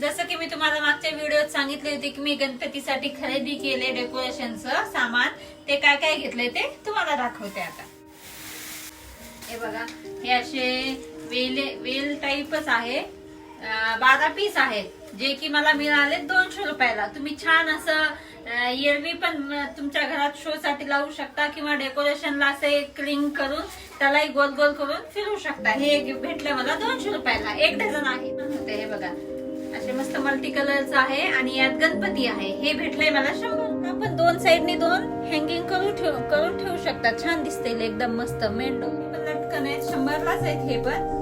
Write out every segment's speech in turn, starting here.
जसं की मी तुम्हाला मागच्या व्हिडिओत सांगितले होते की मी गणपतीसाठी खरेदी केले डेकोरेशनचं सामान, ते काय काय घेतले ते तुम्हाला दाखवते आता। हे बघा, हे असे वेल टाईपच आहे, 12 पीस आहेत जे की मला मिळाले 200 रुपयाला। तुम्ही छान असं एरवी पण तुमच्या घरात शो साठी लावू शकता किंवा डेकोरेशनला असे क्लिंग करून त्यालाही गोल गोल करून फिरवू शकता। हे भेटलं मला 200 रुपयाला, 1 डझन आहे। हे बघा, असे मस्त मल्टी कलरचं आहे आणि यात गणपती आहे। हे भेटलंय मला 100। आपण 2 साइडनी 2 हँगिंग करून ठेवू शकता, छान दिसतील एकदम मस्त। मेन डोर लटकन आहेत, 100लाच आहेत हे पण।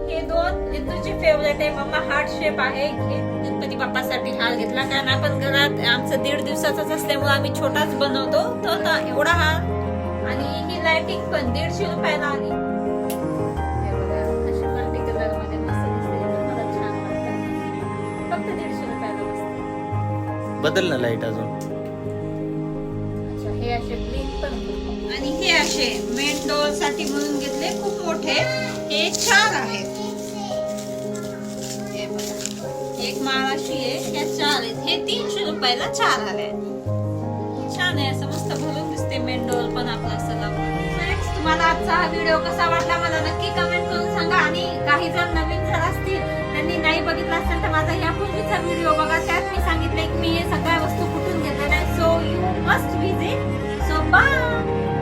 हे 2 लिंदूचे फेवरेट आहे, मम्मा हार्ट शेप आहे। गणपती बाप्पासाठी हार घेतला, कारण आपण घरात आमचं 1.5 दिवसाचाच असल्यामुळे आम्ही छोटाच बनवतो, तर एवढा हार। आणि ही लाइटिंग पण 150 रुपयाला आली। हे बघा, अशी मल्टी कलर मध्ये मस्त दिसते, मला छान वाटतं। फक्त 150 रुपयाला बसते। बदल ना लाईट अजून। अच्छा, हे असे ब्लिंक पण, आणि हे असे मेन डोर साठी म्हणून घेतले, खूप मोठे। हे 4 आहेत। हे बघा, एक माळ अशी आहे, ह्या 4 आहेत। हे 300 रुपयाला 4 आले। छान आहे, असं मस्त भरून दिसते मेन डोर पण आपलं असं लावून। फ्रेंड्स, तुम्हाला आजचा हा व्हिडिओ कसा वाटला मला नक्की कमेंट करून सांगा। आणि काही जर नवीन जर असतील, त्यांनी नाही बघितला असेल तर माझा यापूर्वीचा व्हिडिओ बघा, त्यात मी सांगितले की मी हे सगळ्या वस्तू कुठून घेतल्या। So you must visit. So bye.